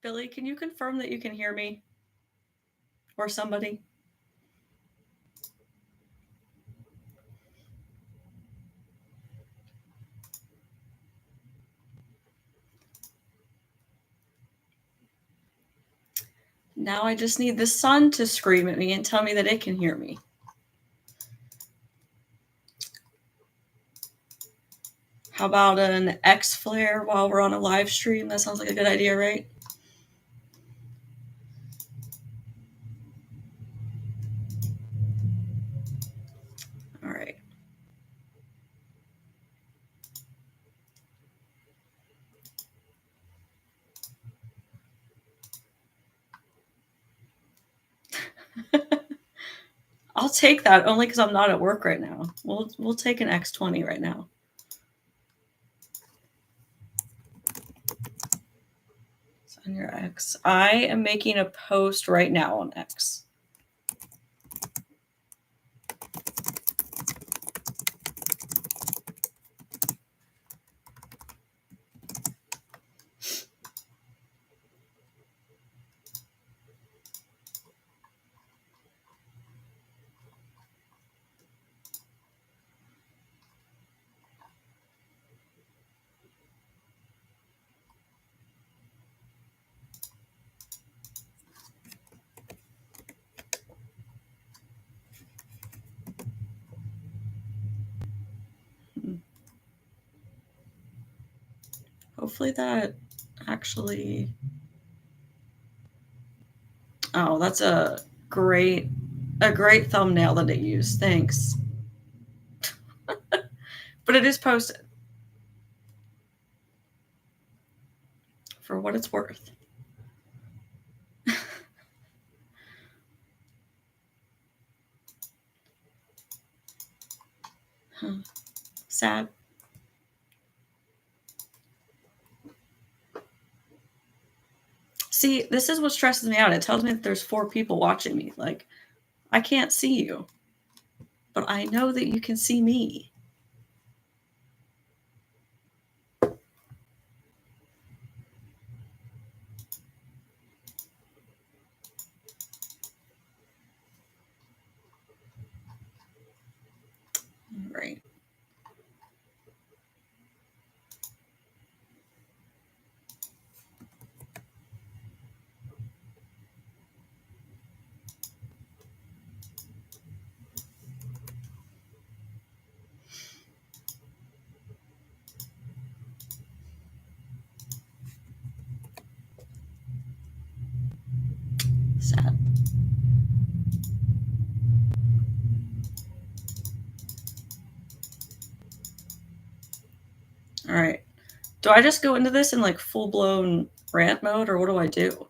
Billy, can you confirm that you can hear me? Or somebody? Now I just need the sun to scream at me and tell me that it can hear me. How about an X flare while we're on a live stream? That sounds like a good idea, right? All right. I'll take that only because I'm not at work right now. We'll take an X20 right now. It's on your X. I am making a post right now on X. Hopefully that actually... Oh, that's a great thumbnail that it used. Thanks. But it is posted. For what it's worth. Huh. Sad. See, this is what stresses me out. It tells me that there's 4 people watching me. Like, I can't see you. But I know that you can see me. Right. Sad. All right. Do I just go into this in like full-blown rant mode, or what do I do?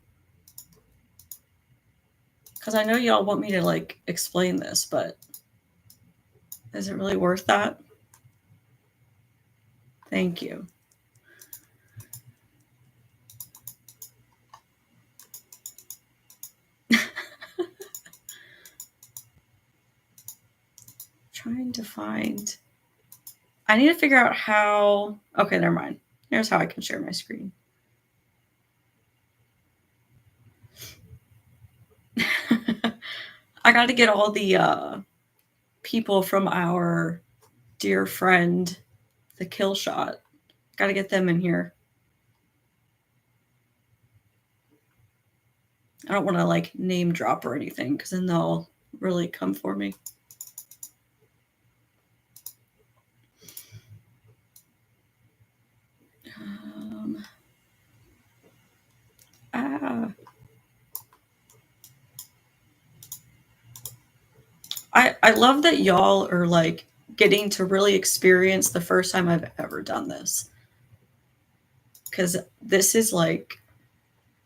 Because I know y'all want me to like explain this, but is it really worth that? Thank you. Trying to find... I need to figure out how... Okay, never mind. Here's how I can share my screen. I got to get all the people from our dear friend, the kill shot. Got to get them in here. I don't want to like name drop or anything because then they'll really come for me. I love that y'all are like getting to really experience the first time I've ever done this. Because this is like,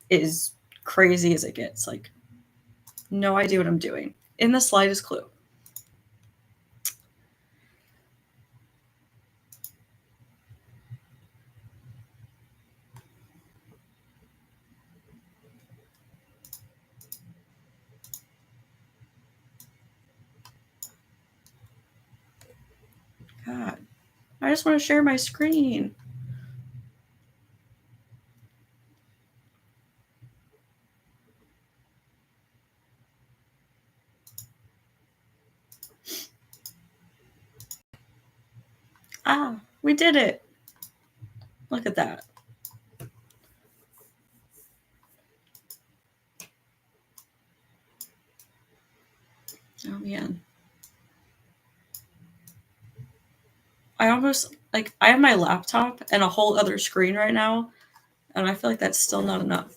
is crazy as it gets. Like, no idea what I'm doing. In the slightest clue. God. I just want to share my screen. Ah, we did it. Look at that. Oh, man. I almost, like, I have my laptop and a whole other screen right now, and I feel like that's still not enough.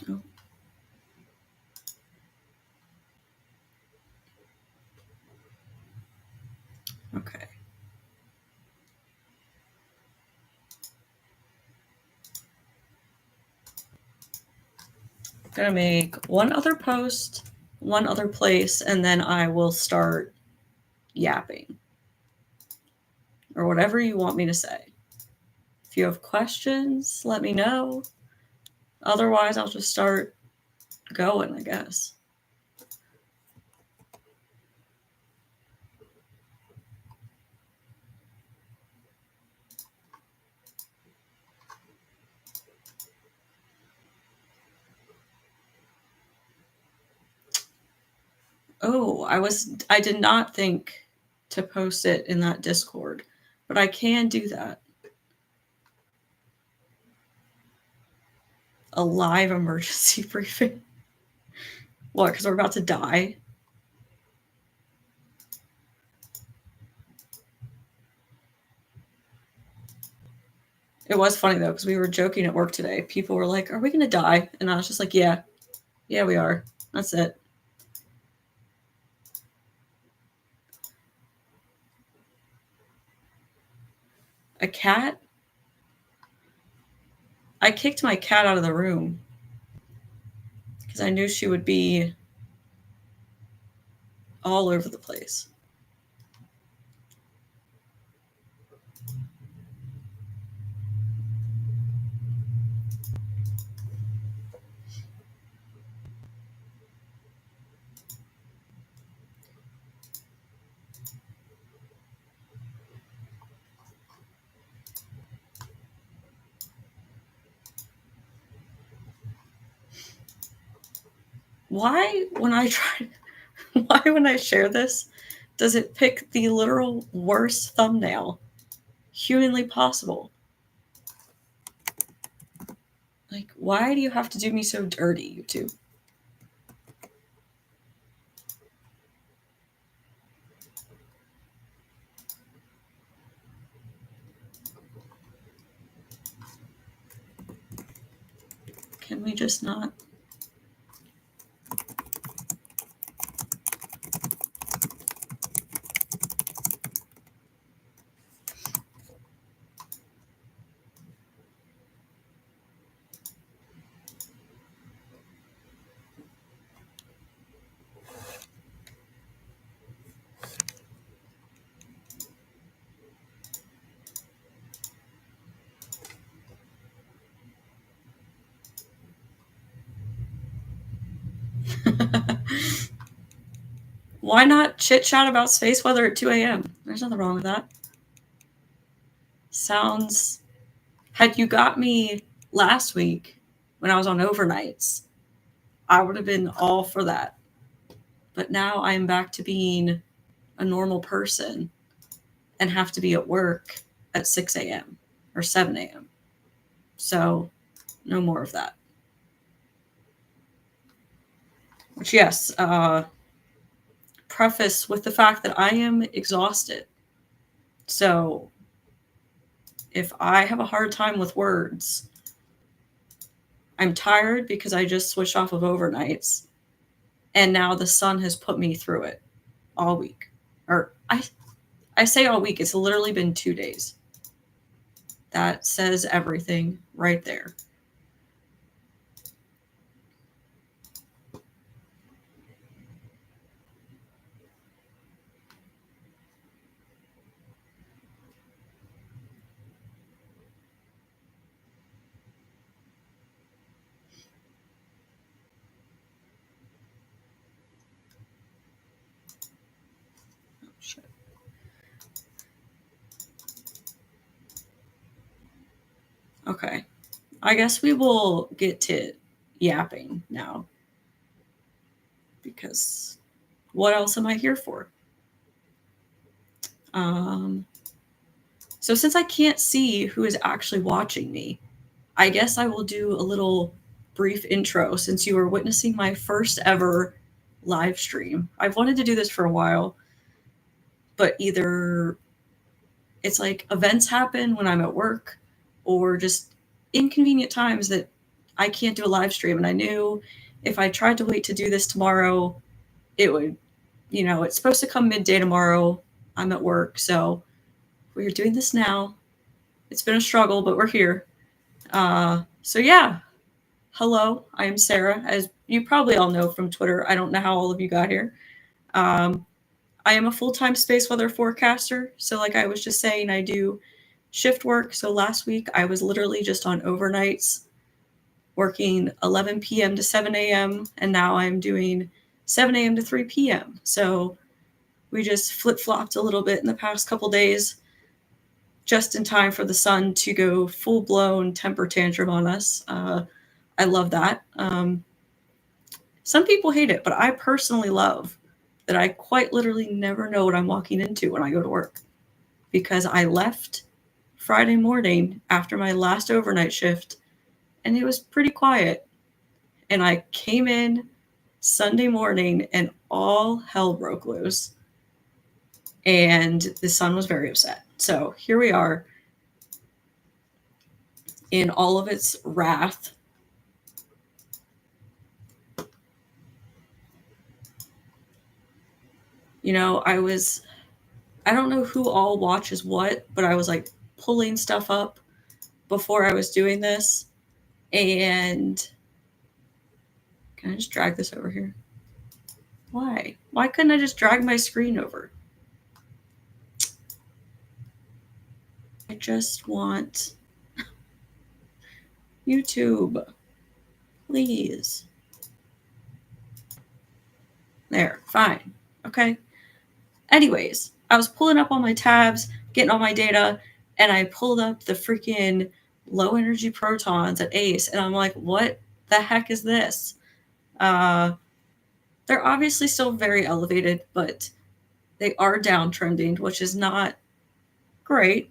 Oh, okay. I'm gonna make one other post, one other place, and then I will start yapping or whatever you want me to say. If you have questions, let me know. Otherwise, I'll just start going, I guess. Oh, I did not think to post it in that Discord, but I can do that. A live emergency briefing. What, because we're about to die? It was funny though, because we were joking at work today. People were like, "Are we gonna die?" And I was just like, "Yeah, yeah, we are. That's it." A cat? I kicked my cat out of the room because I knew she would be all over the place. Why, when I try, why when I share this, does it pick the literal worst thumbnail humanly possible? Like, why do you have to do me so dirty, YouTube? Can we just not? Why not chit chat about space weather at 2 a.m.? There's nothing wrong with that. Sounds. Had you got me last week when I was on overnights, I would have been all for that. But now I'm back to being a normal person and have to be at work at 6 a.m. or 7 a.m. So, no more of that. Which, yes, preface with the fact that I am exhausted. So, if I have a hard time with words, I'm tired because I just switched off of overnights. And now the sun has put me through it all week. Or I say all week, it's literally been 2 days. That says everything right there. Okay. I guess we will get to yapping now. Because what else am I here for? So since I can't see who is actually watching me, I guess I will do a little brief intro since you are witnessing my first ever live stream. I've wanted to do this for a while, but either it's like events happen when I'm at work or just inconvenient times that I can't do a live stream. And I knew if I tried to wait to do this tomorrow, it would, it's supposed to come midday tomorrow. I'm at work. So we're doing this now. It's been a struggle, but we're here. So yeah, hello, I am Sarah. As you probably all know from Twitter, I don't know how all of you got here. I am a full-time space weather forecaster. So like I was just saying, I do shift work. So last week I was literally just on overnights working 11 p.m. to 7 a.m. And now I'm doing 7 a.m. to 3 p.m. So we just flip-flopped a little bit in the past couple days, just in time for the sun to go full-blown temper tantrum on us. I love that. Some people hate it, but I personally love that I quite literally never know what I'm walking into when I go to work, because I left Friday morning after my last overnight shift and it was pretty quiet. And I came in Sunday morning and all hell broke loose. And the sun was very upset. So here we are in all of its wrath. I don't know who all watches what, but I was like pulling stuff up before I was doing this. And can I just drag this over here? Why? Why couldn't I just drag my screen over? I just want YouTube. Please. There, fine. Okay. Anyways, I was pulling up all my tabs, getting all my data, and I pulled up the freaking low energy protons at ACE, and I'm like, what the heck is this? They're obviously still very elevated, but they are downtrending, which is not great.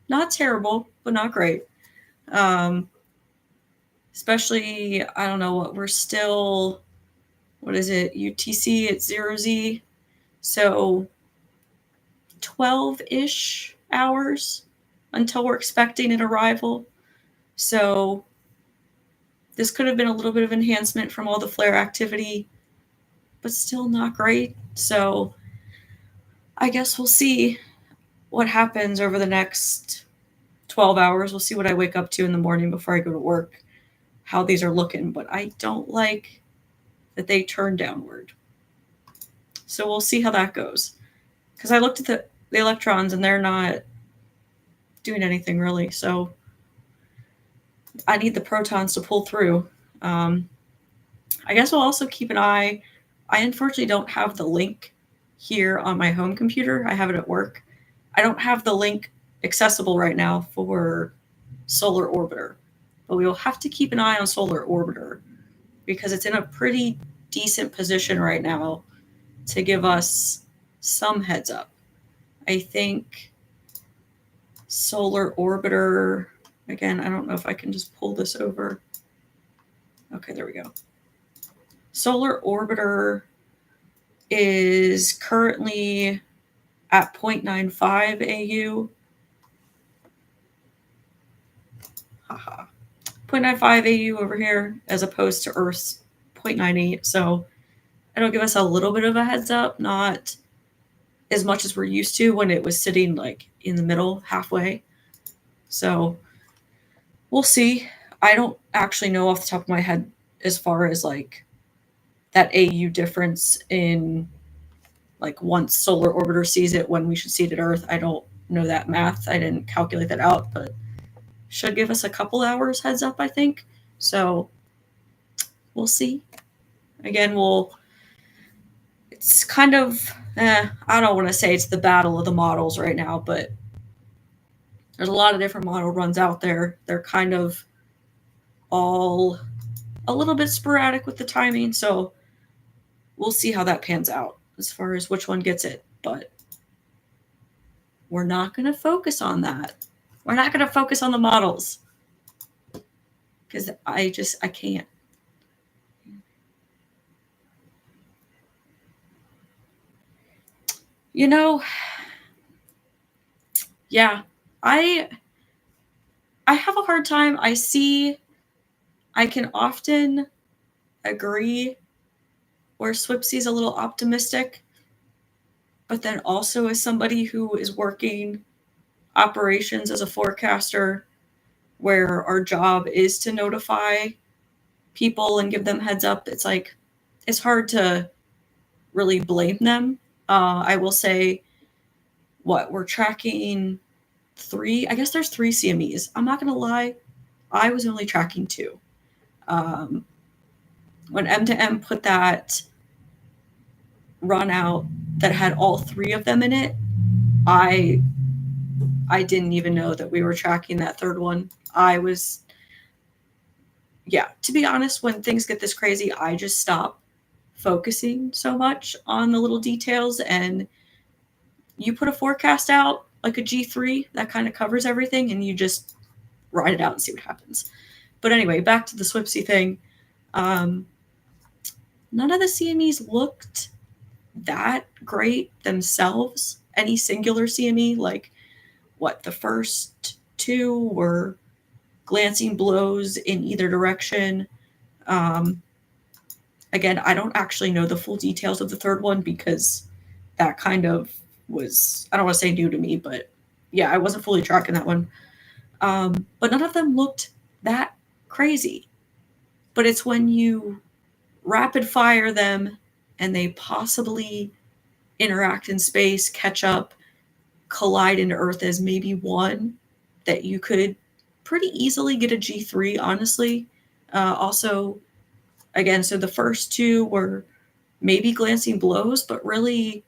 Not terrible, but not great. Especially, I don't know what, we're still, what is it, UTC at 0Z? So 12-ish hours until we're expecting an arrival. So this could have been a little bit of enhancement from all the flare activity, but still not great. So I guess we'll see what happens over the next 12 hours. We'll see what I wake up to in the morning before I go to work, how these are looking. But I don't like that they turn downward. So we'll see how that goes. Because I looked at the electrons and they're not doing anything really. So I need the protons to pull through. I guess we'll also keep an eye. I unfortunately don't have the link here on my home computer. I have it at work. I don't have the link accessible right now for Solar Orbiter, but we will have to keep an eye on Solar Orbiter because it's in a pretty decent position right now to give us some heads up. I think Solar Orbiter, again, I don't know if I can just pull this over. Okay, there we go. Solar Orbiter is currently at 0.95 AU. Haha. 0.95 AU over here as opposed to Earth's 0.98. So it'll give us a little bit of a heads up, not as much as we're used to when it was sitting like in the middle, halfway. So we'll see. I don't actually know off the top of my head as far as like that AU difference in like once Solar Orbiter sees it, when we should see it at Earth. I don't know that math. I didn't calculate that out, but should give us a couple hours heads up, I think. So we'll see. Again, it's kind of, I don't want to say it's the battle of the models right now, but there's a lot of different model runs out there. They're kind of all a little bit sporadic with the timing, so we'll see how that pans out as far as which one gets it. But we're not going to focus on that. We're not going to focus on the models because I can't. You know, yeah, I have a hard time. I can often agree where Swipsy's a little optimistic, but then also as somebody who is working operations as a forecaster, where our job is to notify people and give them heads up, it's like it's hard to really blame them. I will say, we're tracking three. I guess there's three CMEs. I'm not gonna lie, I was only tracking two. When M2M put that run out that had all three of them in it, I didn't even know that we were tracking that third one. To be honest, when things get this crazy, I just stop focusing so much on the little details, and you put a forecast out like a G3 that kind of covers everything, and you just ride it out and see what happens. But anyway, back to the Swipsy thing. None of the CMEs looked that great themselves. Any singular CME, like the first two were glancing blows in either direction. Again, I don't actually know the full details of the third one because that kind of was, I don't want to say new to me, but yeah, I wasn't fully tracking that one. But none of them looked that crazy. But it's when you rapid fire them and they possibly interact in space, catch up, collide into Earth as maybe one, that you could pretty easily get a G3, honestly. Also, again, so the first two were maybe glancing blows, but really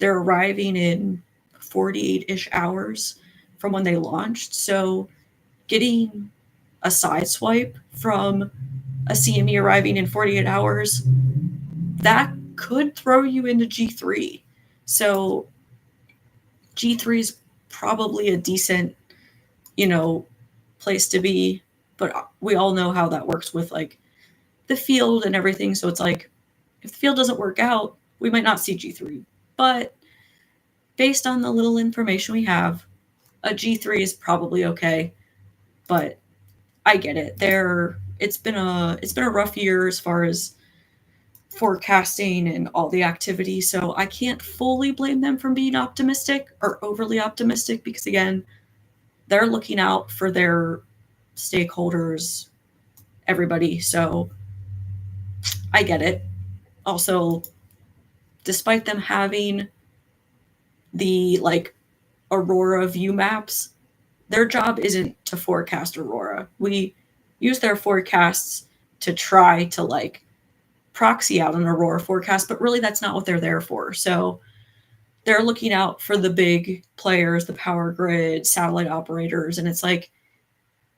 they're arriving in 48-ish hours from when they launched. So getting a side swipe from a CME arriving in 48 hours, that could throw you into G3. So G3 is probably a decent, place to be, but we all know how that works with like the field and everything. So it's like, if the field doesn't work out, we might not see G3. But based on the little information we have, a G3 is probably okay. But I get it. It's been a rough year as far as forecasting and all the activity. So I can't fully blame them for being optimistic or overly optimistic because again, they're looking out for their stakeholders, everybody. So I get it. Also, despite them having the Aurora view maps, their job isn't to forecast Aurora. We use their forecasts to try to proxy out an Aurora forecast, but really that's not what they're there for. So they're looking out for the big players, the power grid, satellite operators, and it's like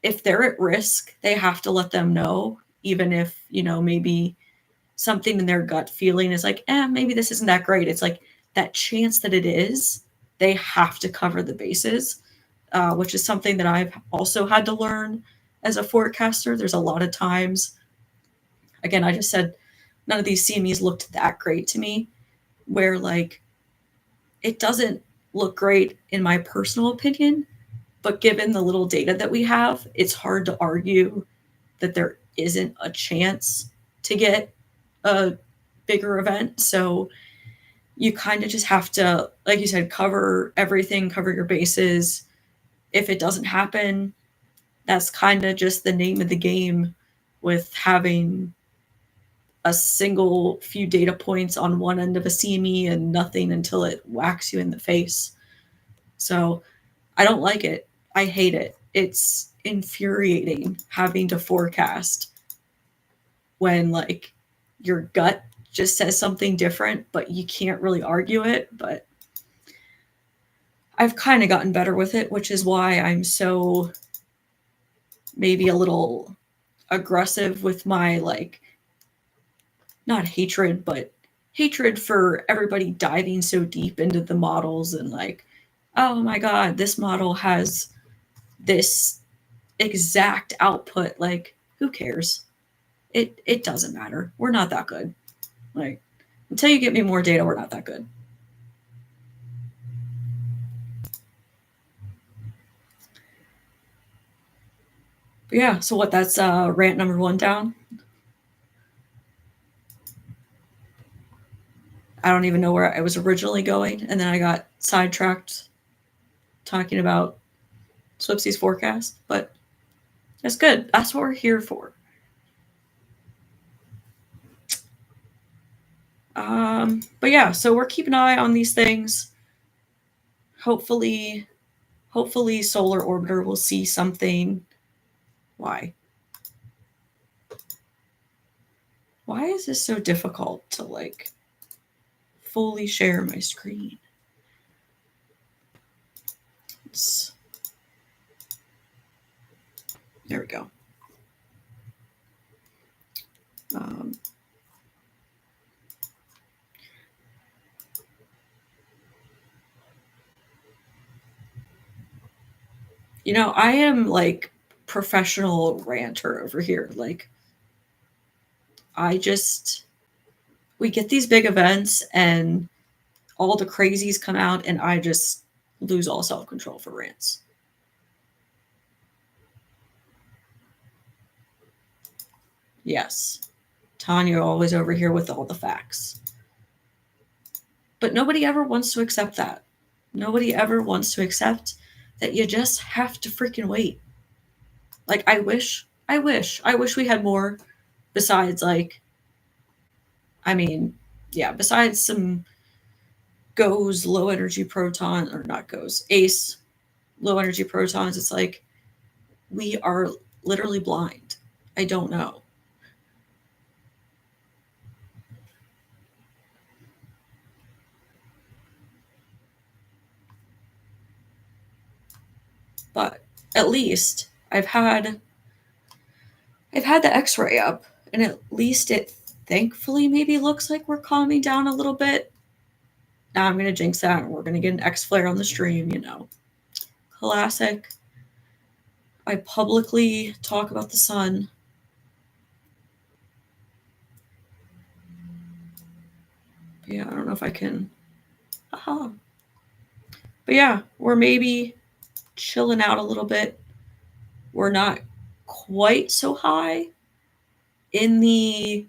if they're at risk, they have to let them know, even if, maybe something in their gut feeling is like, maybe this isn't that great. It's like that chance that it is, they have to cover the bases, which is something that I've also had to learn as a forecaster. There's a lot of times, again, I just said none of these CMEs looked that great to me, where it doesn't look great in my personal opinion, but given the little data that we have, it's hard to argue that there isn't a chance to get a bigger event. So you kind of just have to, like you said, cover everything, cover your bases. If it doesn't happen, that's kind of just the name of the game with having a single few data points on one end of a CME and nothing until it whacks you in the face. So I don't like it. I hate it. It's infuriating having to forecast when your gut just says something different, but you can't really argue it. But I've kind of gotten better with it, which is why I'm so maybe a little aggressive with my, like, not hatred, but hatred for everybody diving so deep into the models and like, oh my God, this model has this exact output. Like, who cares? It doesn't matter. We're not that good. Like, until you get me more data, we're not that good. But yeah, so what, that's rant number 1 down. I don't even know where I was originally going, and then I got sidetracked talking about Swipsy's forecast, but that's good. That's what we're here for. But yeah, so we're keeping an eye on these things. Hopefully Solar Orbiter will see something. Why is this so difficult to like fully share my screen? There we go. You know, I am like professional ranter over here. Like, we get these big events and all the crazies come out, and I just lose all self-control for rants. Yes, Tanya always over here with all the facts. But nobody ever wants to accept that. Nobody ever wants to accept that you just have to freaking wait. Like, I wish we had more besides, like, I mean, yeah, besides some GOES low energy proton, or not GOES, ACE low energy protons. It's like, we are literally blind. I don't know. But at least I've had the X-ray up, and at least it thankfully maybe looks like we're calming down a little bit. Now I'm going to jinx that, and we're going to get an X-flare on the stream, you know. Classic. I publicly talk about the sun. But yeah, I don't know if I can. Aha. But yeah, we're maybe chilling out a little bit. We're not quite so high in the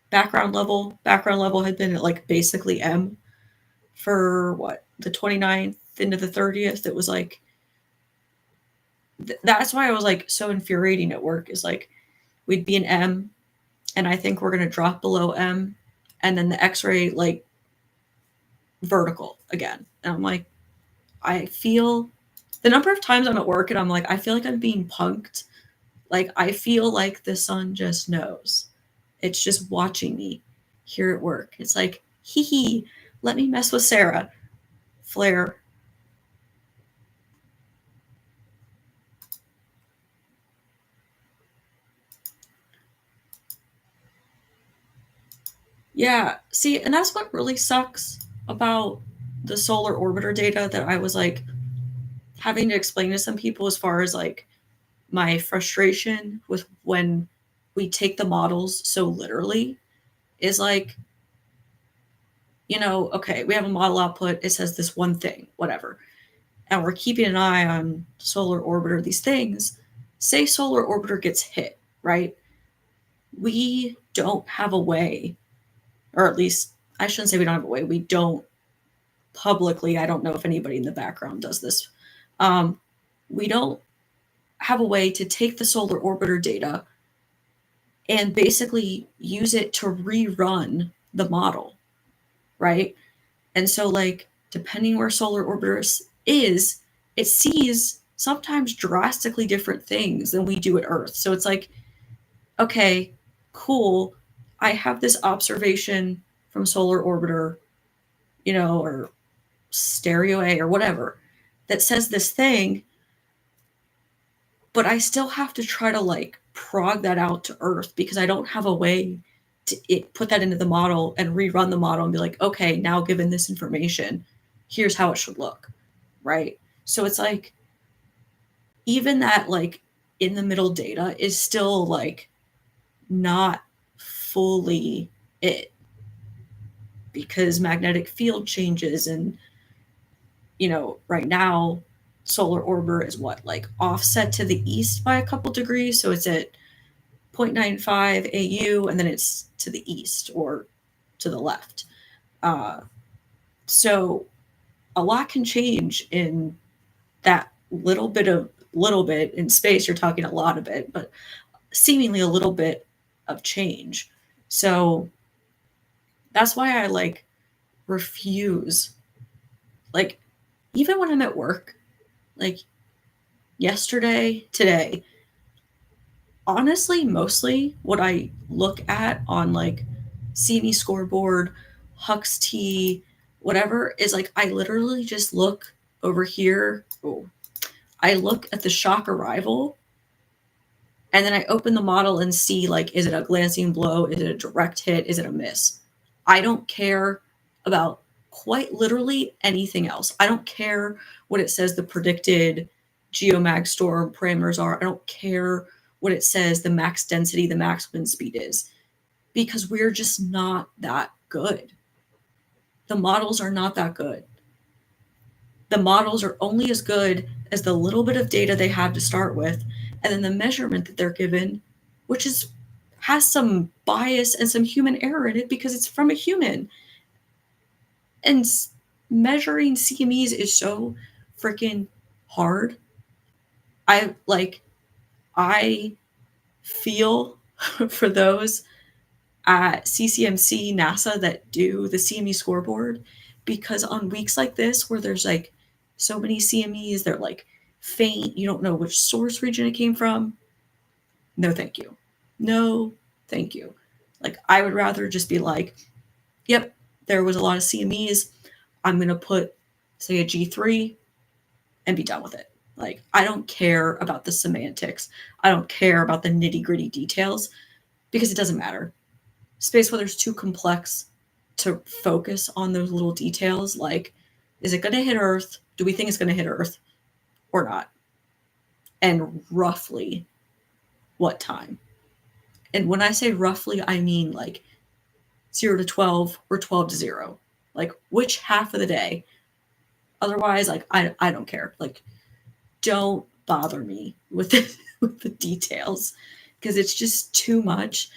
background level. Background level had been at like basically M for what, the 29th into the 30th. It was like, that's why I was like so infuriating at work, is like, we'd be in M, and I think we're going to drop below M, and then the X-ray like vertical again. And I'm like, I feel the number of times I'm at work and I'm like, I feel like I'm being punked. Like, I feel like the sun just knows. It's just watching me here at work. It's like, hee hee, let me mess with Sarah. Flare. Yeah, see, and that's what really sucks about the solar orbiter data that I was like having to explain to some people, as far as like my frustration with when we take the models so literally, is like, you know, okay, we have a model output, it says this one thing, whatever, and we're keeping an eye on solar orbiter, these things. Say solar orbiter gets hit, right? We don't have a way, or at least I shouldn't say we don't have a way, we don't publicly, I don't know if anybody in the background does this, we don't have a way to take the solar orbiter data and basically use it to rerun the model, right? And so, like, depending where solar orbiter is, it sees sometimes drastically different things than we do at Earth. So it's like, okay, cool. I have this observation from Solar Orbiter, or Stereo A or whatever, that says this thing, but I still have to try to like prog that out to Earth because I don't have a way to put that into the model and rerun the model and be like, okay, now given this information, here's how it should look, right? So it's like, even that like in the middle data is still like not fully it, because magnetic field changes, and right now Solar Orbiter is what, like offset to the east by a couple degrees, so it's at 0.95 AU, and then it's to the east or to the left. So a lot can change in that little bit in space. You're talking a lot of it, but seemingly a little bit of change. So that's why I like refuse, like, even when I'm at work, like yesterday, today, honestly, mostly what I look at on like CME scoreboard, Hux T, whatever, is like I literally just look over here. Oh, I look at the shock arrival, and then I open the model and see, like, is it a glancing blow? Is it a direct hit? Is it a miss? I don't care about quite literally anything else. I don't care what it says the predicted geomag storm parameters are. I don't care what it says the max density, the max wind speed is, because we're just not that good. The models are not that good. The models are only as good as the little bit of data they have to start with, and then the measurement that they're given, which has some bias and some human error in it because it's from a human. And measuring CMEs is so freaking hard. I feel for those at CCMC, NASA that do the CME scoreboard, because on weeks like this where there's like so many CMEs, they're like faint, you don't know which source region it came from. No, thank you. No, thank you. Like, I would rather just be like, yep, there was a lot of CMEs. I'm going to put, say, a G3 and be done with it. Like, I don't care about the semantics. I don't care about the nitty gritty details because it doesn't matter. Space weather's too complex to focus on those little details. Like, is it going to hit Earth? Do we think it's going to hit Earth or not? And roughly what time? And when I say roughly, I mean like 0 to 12 or 12 to 0. Like, which half of the day? Otherwise, like, I don't care. Like, don't bother me with with the details, because it's just too much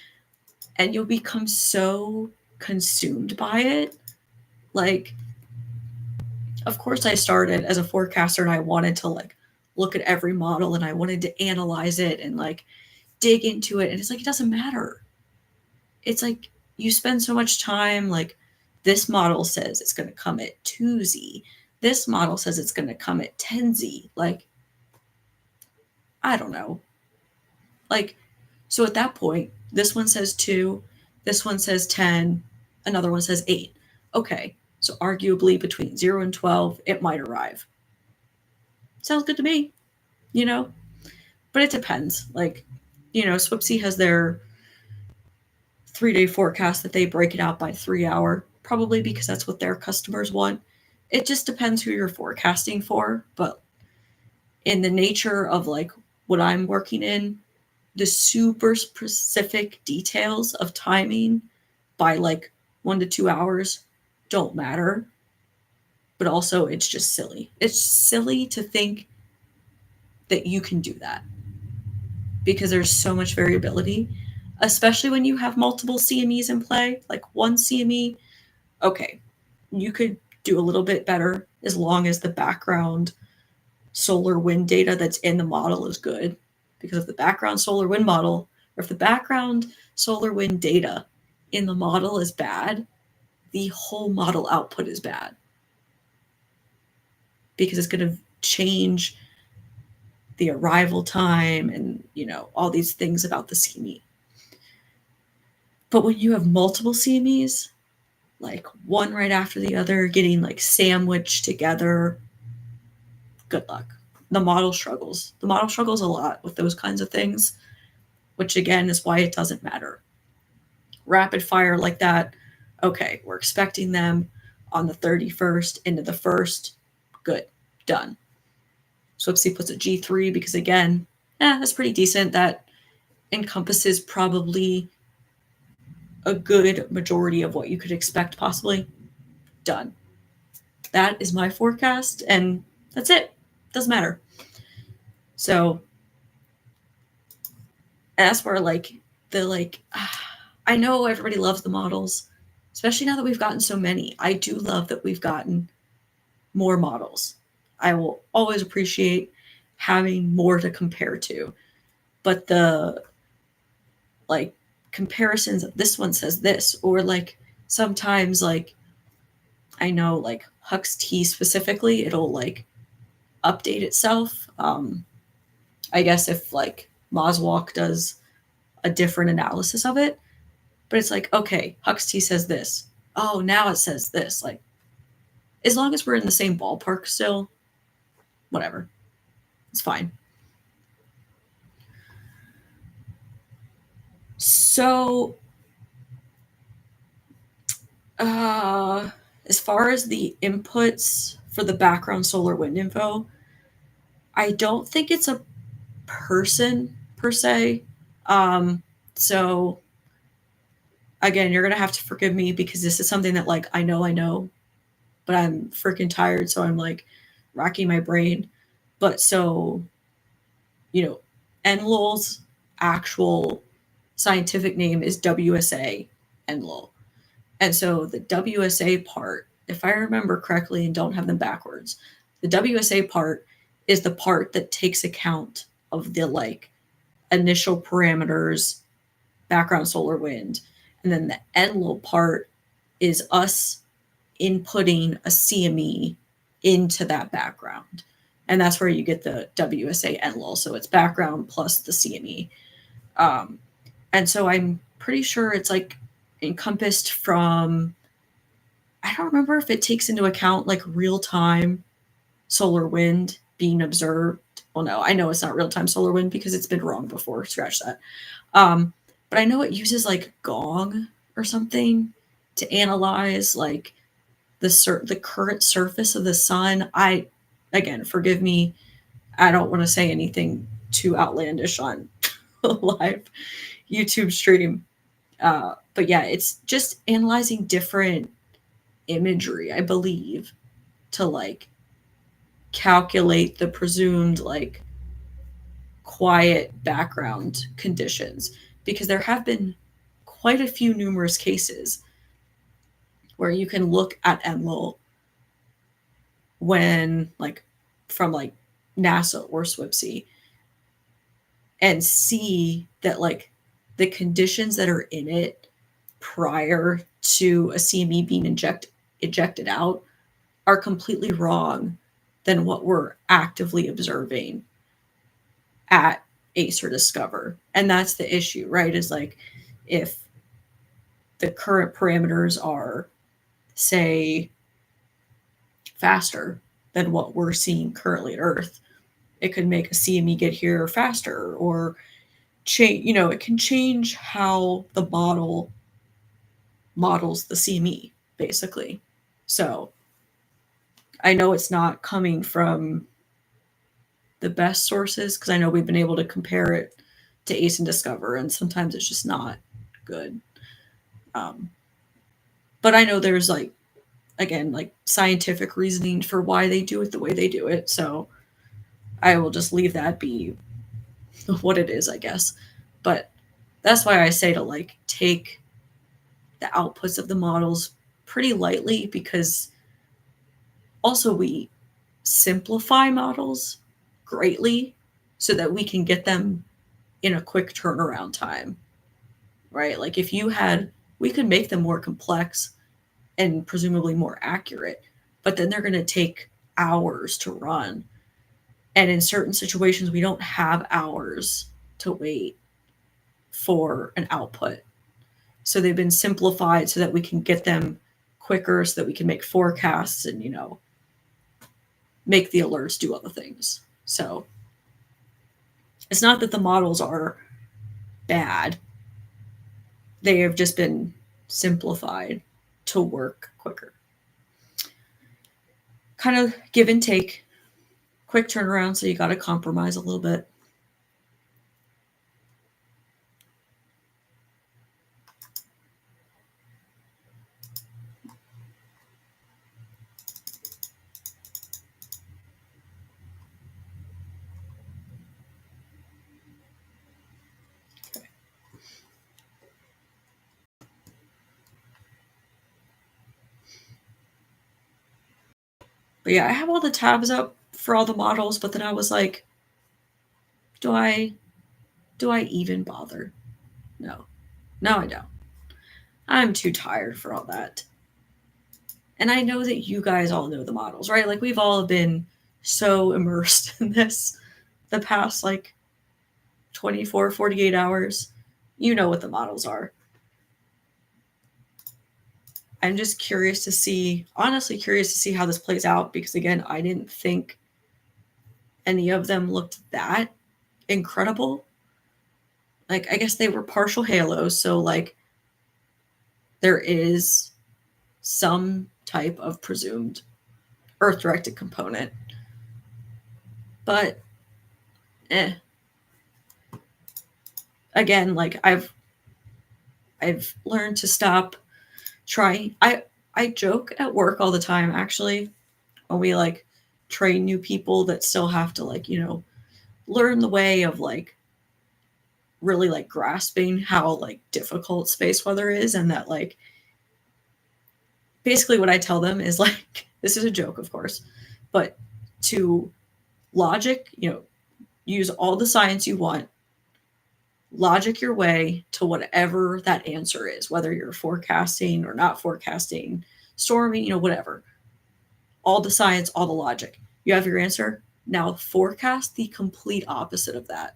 and you'll become so consumed by it. Like, of course I started as a forecaster and I wanted to like look at every model and I wanted to analyze it and like dig into it, and it's like, it doesn't matter. It's like, you spend so much time like, this model says it's going to come at 2Z, this model says it's going to come at 10Z. Like, I don't know. Like, so at that point, this one says 2, this one says 10, another one says 8. Okay, so arguably between 0 and 12 it might arrive. Sounds good to me, you know but it depends. Like, Swipsy has their 3-day forecast that they break it out by 3 hour, probably because that's what their customers want. It just depends who you're forecasting for. But in the nature of like what I'm working in, the super specific details of timing by like 1 to 2 hours don't matter. But also, it's just silly. It's silly to think that you can do that because there's so much variability, especially when you have multiple CMEs in play. Like, one CME, okay, you could do a little bit better as long as the background solar wind data that's in the model is good. Because if the background solar wind model, or if the background solar wind data in the model is bad, the whole model output is bad. Because it's going to change the arrival time and, all these things about the CME. But when you have multiple CMEs, like one right after the other, getting like sandwiched together, good luck. The model struggles. The model struggles a lot with those kinds of things, which again is why it doesn't matter. Rapid fire like that, okay, we're expecting them on the 31st into the 1st. Good, done. Swipsy puts a G3 because, again, that's pretty decent. That encompasses probably a good majority of what you could expect, possibly. Done. That is my forecast, and that's it. Doesn't matter. So, that's where, like, I know everybody loves the models, especially now that we've gotten so many. I do love that we've gotten more models. I will always appreciate having more to compare to. But the like comparisons of this one says this, or like sometimes like I know like Hux T specifically, it'll like update itself. I guess if like Moswalk does a different analysis of it, but it's like, okay, Hux T says this. Oh, now it says this. Like, as long as we're in the same ballpark still, whatever. It's fine. So, as far as the inputs for the background solar wind info, I don't think it's a person per se. So again, you're gonna have to forgive me because this is something that like I know, but I'm freaking tired, so I'm like racking my brain. But so, you know, Enlil's actual scientific name is WSA Enlil. And so the WSA part, if I remember correctly and don't have them backwards, the WSA part is the part that takes account of the like initial parameters, background solar wind. And then the Enlil part is us inputting a CME into that background. And that's where you get the WSA Enlil. So it's background plus the CME. And so I'm pretty sure it's like encompassed from, I don't remember if it takes into account like real time solar wind being observed. Well, no, I know it's not real time solar wind because it's been wrong before. Scratch that. But I know it uses like Gong or something to analyze like the current surface of the sun. Again, forgive me. I don't want to say anything too outlandish on a live YouTube stream. But yeah, it's just analyzing different imagery, I believe, to like calculate the presumed like quiet background conditions because there have been quite a few numerous cases where you can look at Enlil when like from like NASA or SWIPSy and see that like the conditions that are in it prior to a CME being ejected out are completely wrong than what we're actively observing at ACE or Discover. And that's the issue, right? Is like if the current parameters are, say, faster than what we're seeing currently at Earth, it could make a CME get here faster or change, it can change how the model models the CME, basically. So I know it's not coming from the best sources because I know we've been able to compare it to ACE and Discover, and sometimes it's just not good. But I know there's like, again, like scientific reasoning for why they do it the way they do it. So I will just leave that be what it is, I guess. But that's why I say to like take the outputs of the models pretty lightly because also we simplify models greatly so that we can get them in a quick turnaround time, right? Like if you had, we could make them more complex and presumably more accurate, but then they're going to take hours to run. And in certain situations, we don't have hours to wait for an output. So they've been simplified so that we can get them quicker, so that we can make forecasts and, make the alerts do other things. So it's not that the models are bad, they have just been simplified to work quicker. Kind of give and take, quick turnaround, so you got to compromise a little bit. But yeah, I have all the tabs up for all the models, but then I was like, do I even bother? No. No, I don't. I'm too tired for all that. And I know that you guys all know the models, right? Like we've all been so immersed in this the past like 24, 48 hours. You know what the models are. I'm just curious to see, honestly curious to see how this plays out, because again, I didn't think any of them looked that incredible. Like, I guess they were partial halos, so like there is some type of presumed Earth directed component. But again, like I've learned to stop trying. I joke at work all the time, actually, when we like train new people that still have to like, learn the way of like really like grasping how like difficult space weather is, and that like basically what I tell them is like, this is a joke, of course, but to logic, use all the science you want, logic your way to whatever that answer is, whether you're forecasting or not forecasting, storming, whatever. All the science, all the logic. You have your answer. Now forecast the complete opposite of that.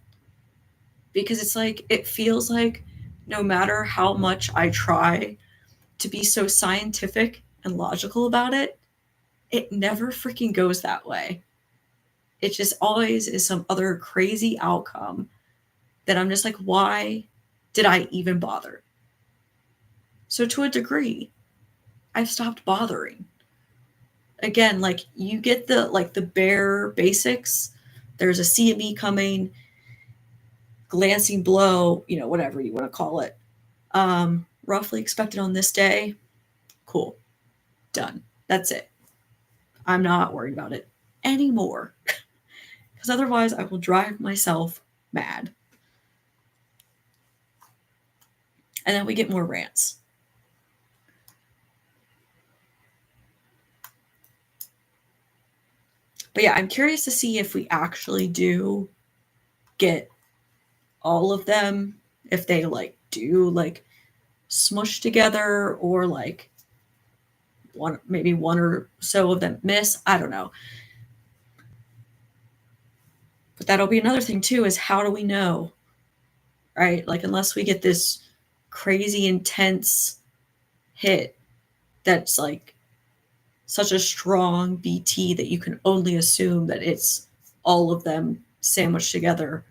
Because it's like, it feels like no matter how much I try to be so scientific and logical about it, it never freaking goes that way. It just always is some other crazy outcome that I'm just like, why did I even bother? So to a degree, I've stopped bothering. Again, like you get the bare basics. There's a CME coming, glancing blow, whatever you want to call it. Roughly expected on this day. Cool. Done. That's it. I'm not worried about it anymore. Because otherwise I will drive myself mad. And then we get more rants. But yeah, I'm curious to see if we actually do get all of them, if they like do like smush together, or like maybe one or so of them miss. I don't know. But that'll be another thing too, is how do we know? Right? Like unless we get this crazy intense hit that's like such a strong BT that you can only assume that it's all of them sandwiched together.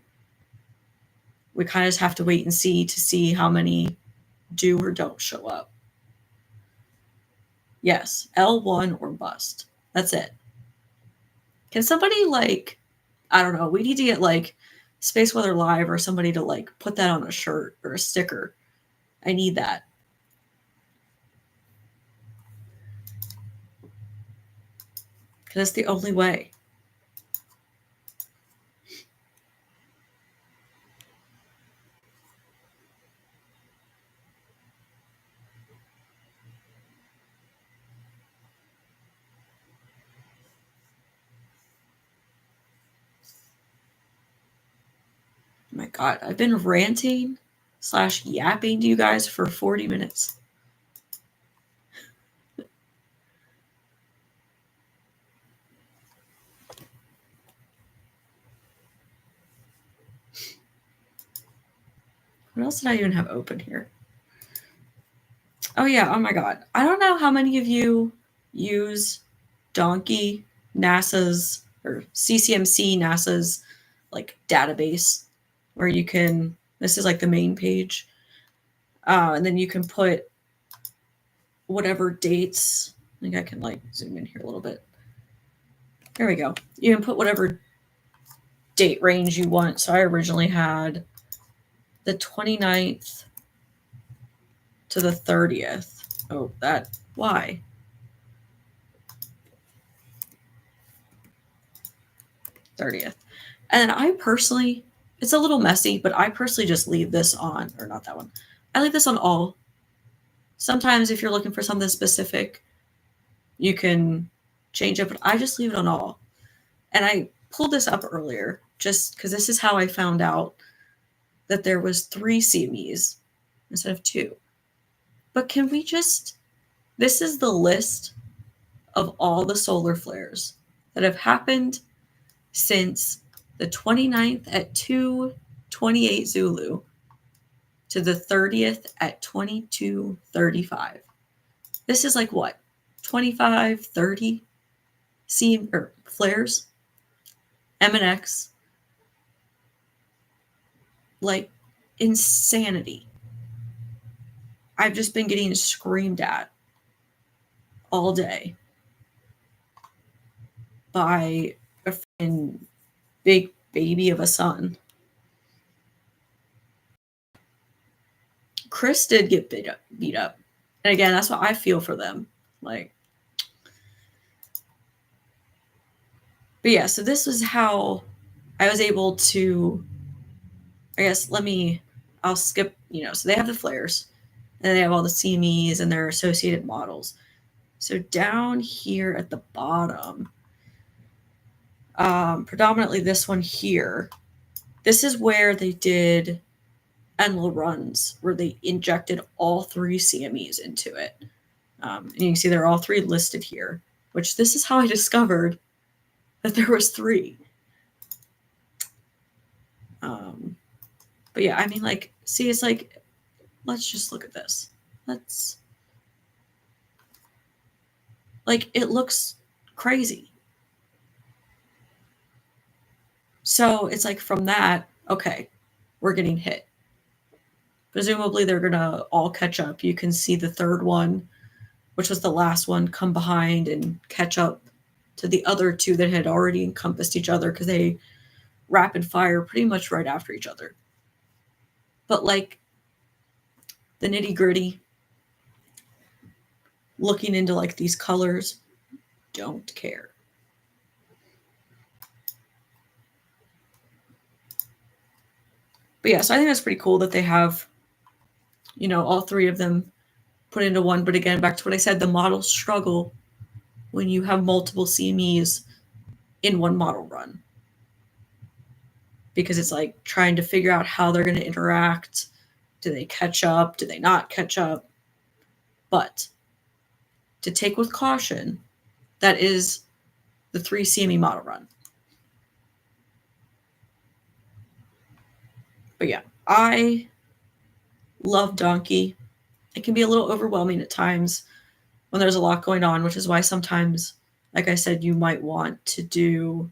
We kind of just have to wait and see how many do or don't show up. Yes, L1 or bust. That's it. Can somebody like, I don't know, we need to get like Space Weather Live or somebody to like put that on a shirt or a sticker. I need that. Because it's the only way. Oh my God, I've been ranting / yapping to you guys for 40 minutes. What else did I even have open here? Oh yeah, oh my god. I don't know how many of you use Donkey, NASA's or CCMC, NASA's like database where you can, this is like the main page. And then you can put whatever dates. I think I can like zoom in here a little bit. There we go. You can put whatever date range you want. So I originally had the 29th to the 30th. Oh, why? 30th. And I personally, it's a little messy, but I personally just leave this on, or not that one. I leave this on all. Sometimes if you're looking for something specific, you can change it, but I just leave it on all. And I pulled this up earlier just because this is how I found out that there was 3 CMEs instead of 2. But can we just, this is the list of all the solar flares that have happened since the 29th at 2:28 Zulu to the 30th at 22:35. This is like what? 25, 30 flares? MNX. Like insanity. I've just been getting screamed at all day by a freaking big baby of a son. Chris did get beat up. And again, that's what I feel for them. Like, but yeah, so this was how I was able to, I guess, I'll skip, so they have the flares and they have all the CMEs and their associated models. So down here at the bottom, predominantly this one here, this is where they did Enlil runs, where they injected all 3 CMEs into it. And you can see they're all 3 listed here, which this is how I discovered that there was 3. But yeah, I mean, like, see, it's like, let's just look at this. Like, it looks crazy. So it's like from that, okay, we're getting hit. Presumably they're going to all catch up. You can see the third one, which was the last one, come behind and catch up to the other 2 that had already encompassed each other because they rapid fire pretty much right after each other. But like the nitty gritty, looking into like these colors, don't care. But yeah, so I think that's pretty cool that they have, all 3 of them put into one. But again, back to what I said, the models struggle when you have multiple CMEs in one model run. Because it's like trying to figure out how they're going to interact. Do they catch up? Do they not catch up? But to take with caution, that is the 3 CME model run. But yeah, I love Donkey. It can be a little overwhelming at times when there's a lot going on, which is why sometimes, like I said, you might want to do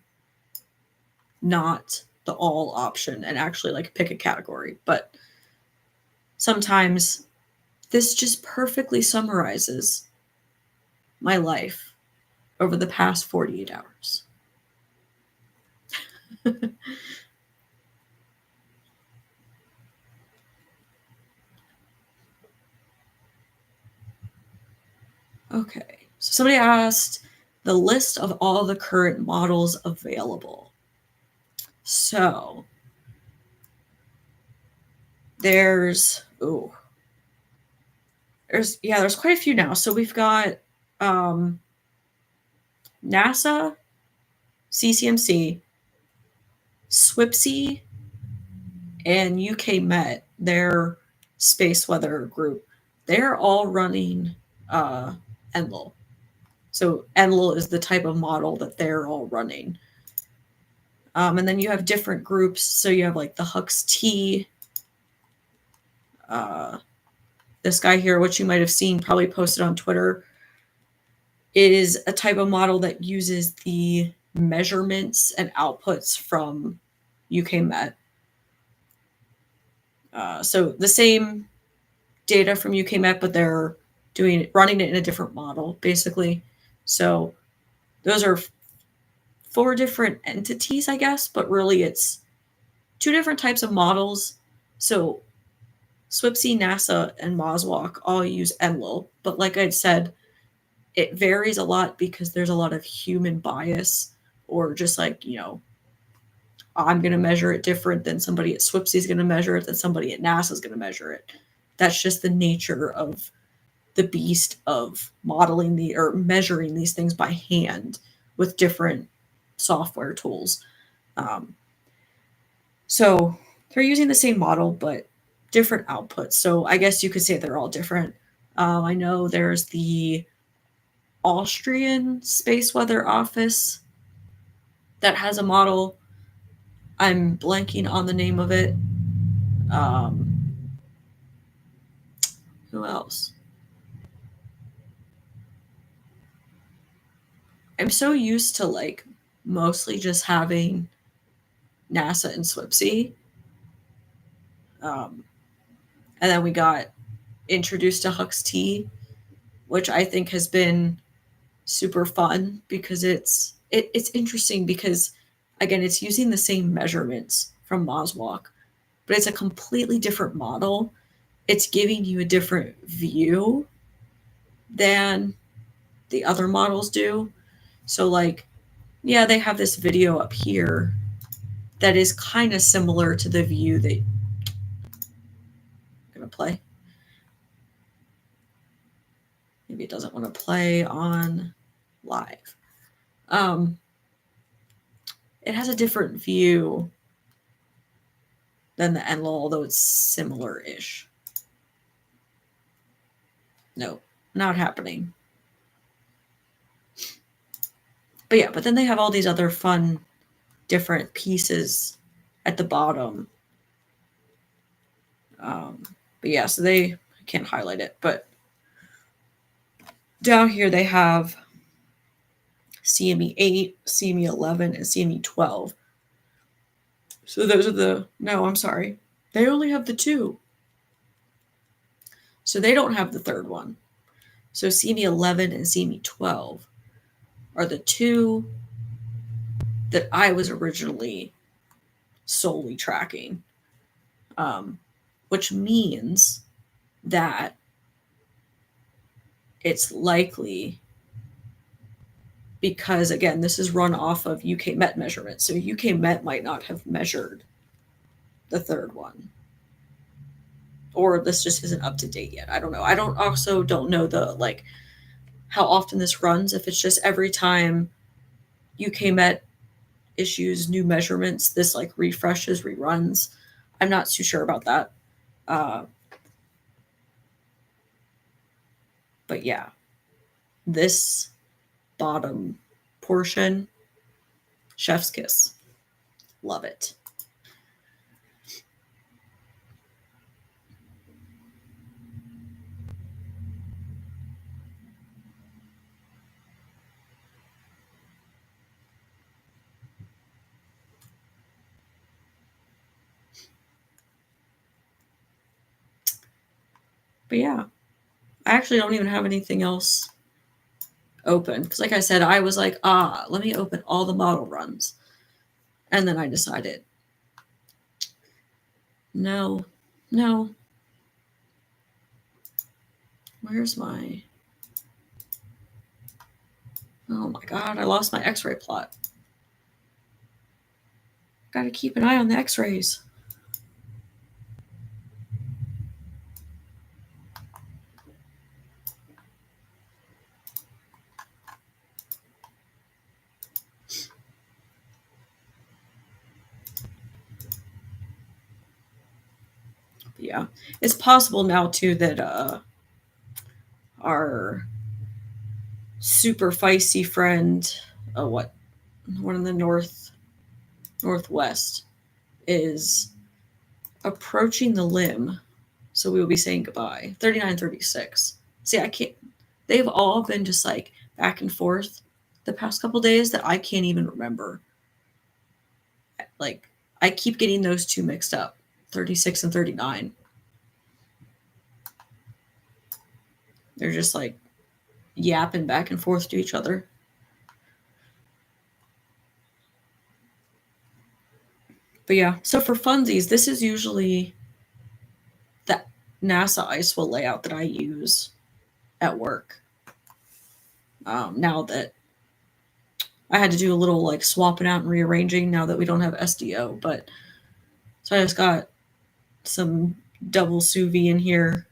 not the all option and actually like pick a category. But sometimes this just perfectly summarizes my life over the past 48 hours. Okay, so somebody asked the list of all the current models available. So there's quite a few now. So we've got NASA, CCMC, SWIPSI, and UK Met, their space weather group. They're all running Enlil. So Enlil is the type of model that they're all running. And then you have different groups. So you have like the Hux T, this guy here, which you might have seen probably posted on Twitter, is a type of model that uses the measurements and outputs from UK Met. So the same data from UK Met, but they're running it in a different model, basically. So those are 4 different entities, I guess, but really it's 2 different types of models. So SWPC, NASA, and MOSWAC all use NLIL, but like I said, it varies a lot because there's a lot of human bias, or just like, I'm going to measure it different than somebody at SWPC is going to measure it, than somebody at NASA is going to measure it. That's just the nature of the beast of modeling or measuring these things by hand with different software tools. So they're using the same model, but different outputs. So I guess you could say they're all different. I know there's the Austrian Space Weather Office that has a model. I'm blanking on the name of it. Who else? I'm so used to like mostly just having NASA and SWPC. And then we got introduced to Hux-T, which I think has been super fun because it's interesting because, again, it's using the same measurements from MOSWAC, but it's a completely different model. It's giving you a different view than the other models do. So like, yeah, they have this video up here that is kind of similar to the view that I'm going to play. Maybe it doesn't want to play on live. It has a different view than the NLIL, although it's similar-ish. No, not happening. But yeah, but then they have all these other fun, different pieces at the bottom. But yeah, so I can't highlight it, but down here they have CME 8, CME 11, and CME 12. So those are no, I'm sorry. They only have the 2. So they don't have the third one. So CME 11 and CME 12 are the 2 that I was originally solely tracking, which means that it's likely, because again, this is run off of UK Met measurements. So UK Met might not have measured the third one, or this just isn't up to date yet. I don't know. I don't know like how often this runs. If it's just every time UK Met issues new measurements, this like refreshes, reruns. I'm not too sure about that. But yeah, this bottom portion, chef's kiss. Love it. But yeah, I actually don't even have anything else open because, like I said, I was like, let me open all the model runs, and then I decided, no. Where's my? Oh my god, I lost my X-ray plot. Got to keep an eye on the X-rays. Yeah, it's possible now too that our super feisty friend, one in the northwest, is approaching the limb So we will be saying goodbye. 39, 36. See, I can't. They've all been just like back and forth the past couple days that I can't even remember. Like, I keep getting those two mixed up, 36 and 39. They're just like yapping back and forth to each other. But yeah, so for funsies, this is usually the NASA ISWA layout that I use at work. Now that I had to do a little like swapping out and rearranging now that we don't have SDO, but so I just got some double sous vide in here.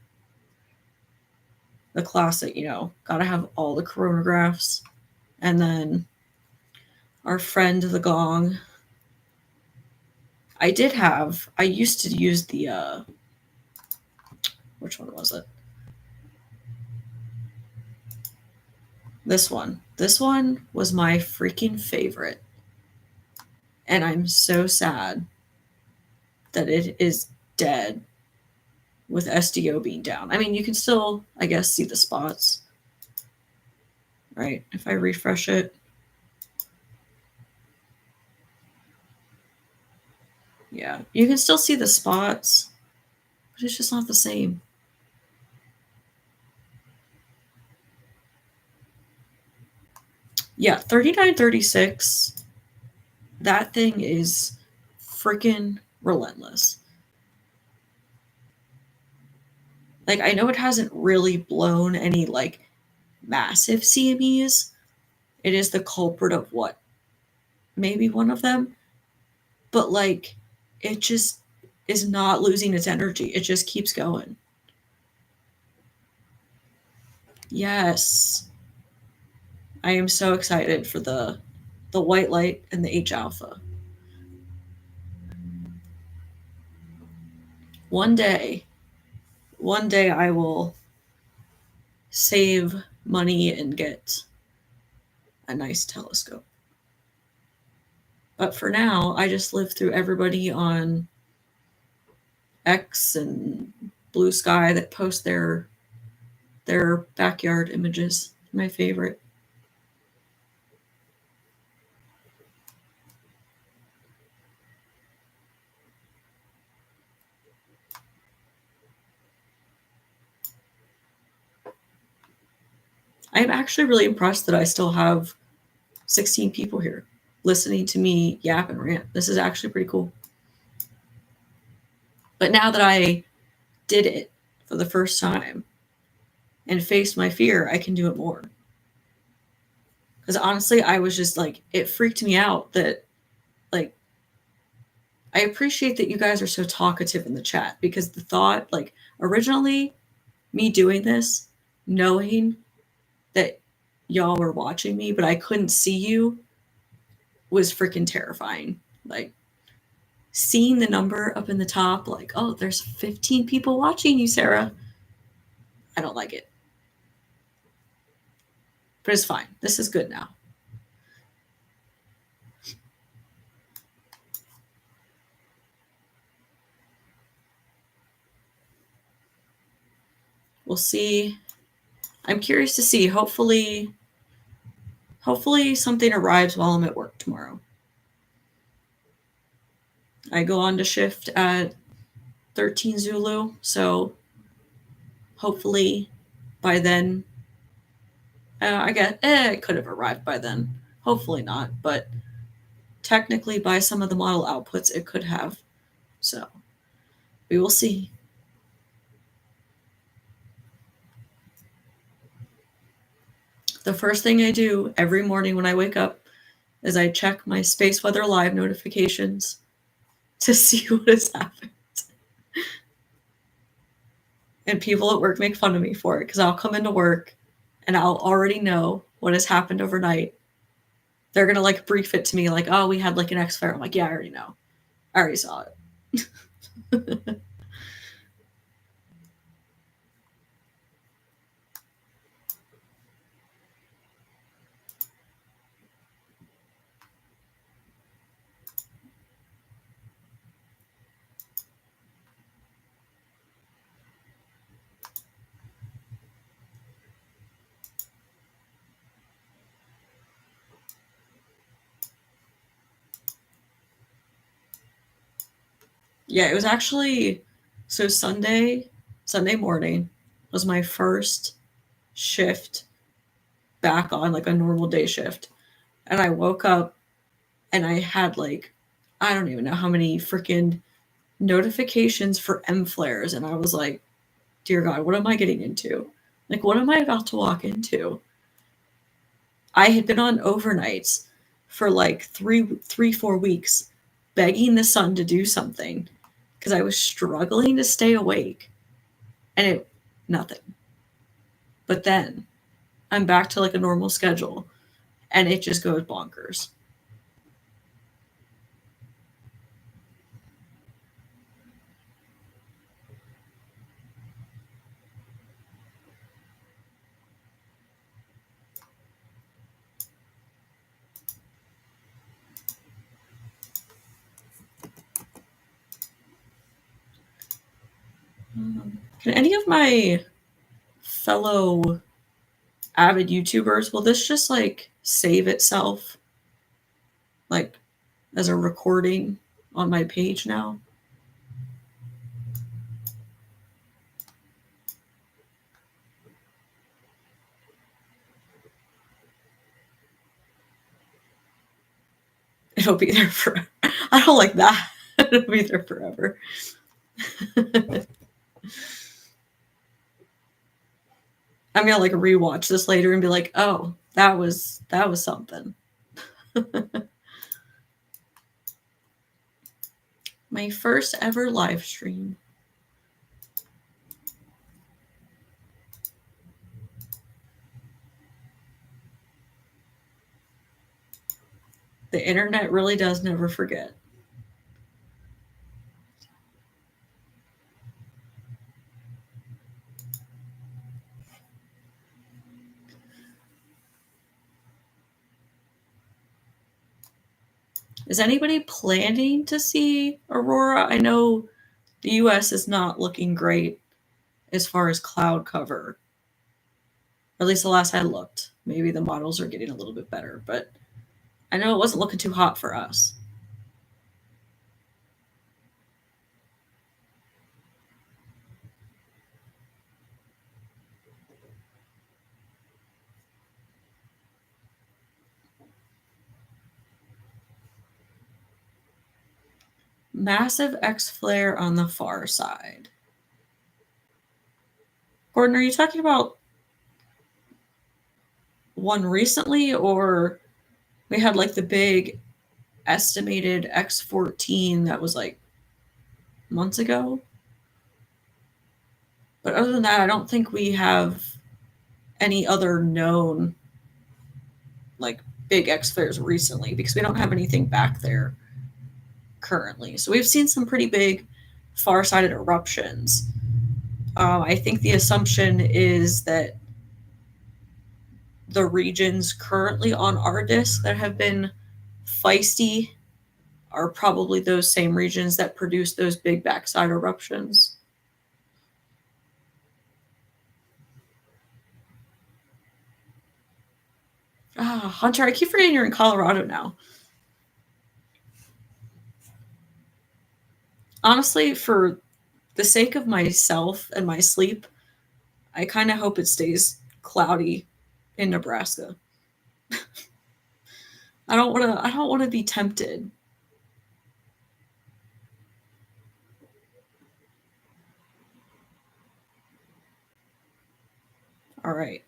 The classic, gotta have all the coronagraphs. And then our friend, the gong. I used to use the, which one was it? This one. This one was my freaking favorite. And I'm so sad that it is dead with SDO being down. I mean, you can still, I guess, see the spots. Right? If I refresh it. Yeah, you can still see the spots, but it's just not the same. Yeah, 3936. That thing is freaking relentless. Like, I know it hasn't really blown any like massive CMEs. It is the culprit of what? Maybe one of them. But like, it just is not losing its energy. It just keeps going. Yes. I am so excited for the white light and the H alpha. One day I will save money and get a nice telescope. But for now, I just live through everybody on X and Blue Sky that post their backyard images. My favorite. I'm actually really impressed that I still have 16 people here listening to me yap and rant. This is actually pretty cool. But now that I did it for the first time and faced my fear, I can do it more. Because honestly, I was just like, it freaked me out that, like, I appreciate that you guys are so talkative in the chat, because the thought, like, originally, me doing this, knowing that y'all were watching me, but I couldn't see you, was freaking terrifying. Like, seeing the number up in the top, like, oh, there's 15 people watching you, Sarah. I don't like it. But it's fine. This is good now. We'll see. I'm curious to see. Hopefully something arrives while I'm at work tomorrow. I go on to shift at 13 Zulu, so hopefully by then, I guess it could have arrived by then. Hopefully not, but technically by some of the model outputs it could have. So we will see. The first thing I do every morning when I wake up is I check my Space Weather Live notifications to see what has happened. And people at work make fun of me for it, because I'll come into work and I'll already know what has happened overnight. They're going to like brief it to me like, oh, we had like an X-Fire. I'm like, yeah, I already know. I already saw it. Yeah, it was actually so Sunday morning was my first shift back on like a normal day shift. And I woke up and I had like I don't even know how many freaking notifications for M flares and I was like, "Dear God, what am I getting into? Like what am I about to walk into?" I had been on overnights for like 4 weeks begging the sun to do something because I was struggling to stay awake and it nothing. But then I'm back to like a normal schedule and it just goes bonkers. Can any of my fellow avid YouTubers, will this just like save itself like as a recording on my page now? It'll be there for I don't like that. It'll be there forever. I'm gonna like rewatch this later and be like, oh, that was something. My first ever live stream. The internet really does never forget. Is anybody planning to see Aurora? I know the US is not looking great as far as cloud cover. Or at least the last I looked. Maybe the models are getting a little bit better, but I know it wasn't looking too hot for us. Massive X flare on the far side. Gordon, are you talking about one recently, or we had like the big estimated X14 that was like months ago? But other than that, I don't think we have any other known like big X flares recently because we don't have anything back there currently. So we've seen some pretty big far-sided eruptions. I think the assumption is that the regions currently on our disk that have been feisty are probably those same regions that produce those big backside eruptions. Hunter, I keep forgetting you're in Colorado now. Honestly, for the sake of myself and my sleep, I kind of hope it stays cloudy in Nebraska. I don't want to be tempted. All right.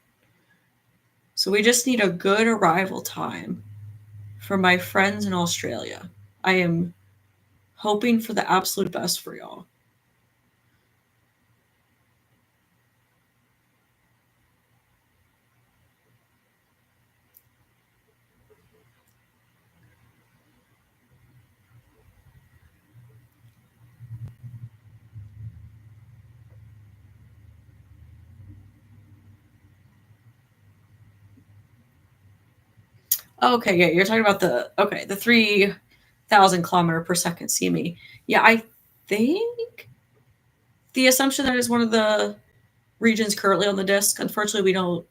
So we just need a good arrival time for my friends in Australia. I am hoping for the absolute best for y'all. Okay, yeah, you're talking about the 3,000 kilometer per second CME. Yeah, I think the assumption that is one of the regions currently on the disk. Unfortunately, we don't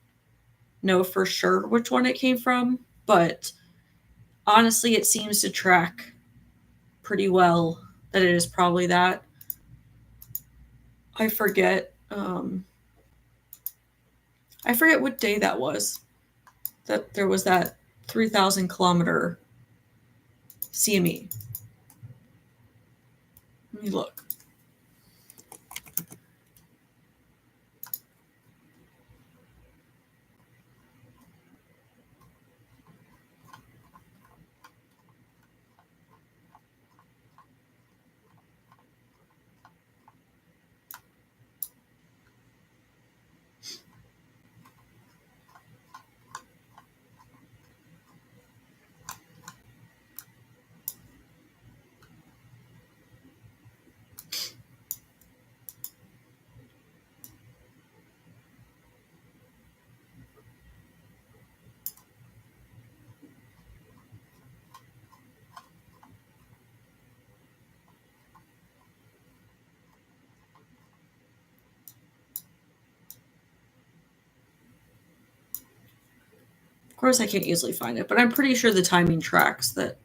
know for sure which one it came from, but honestly, it seems to track pretty well that it is probably that. I forget. I forget what day that was. That there was that 3,000 kilometer CME. Let me look. Of course, I can't easily find it, but I'm pretty sure the timing tracks that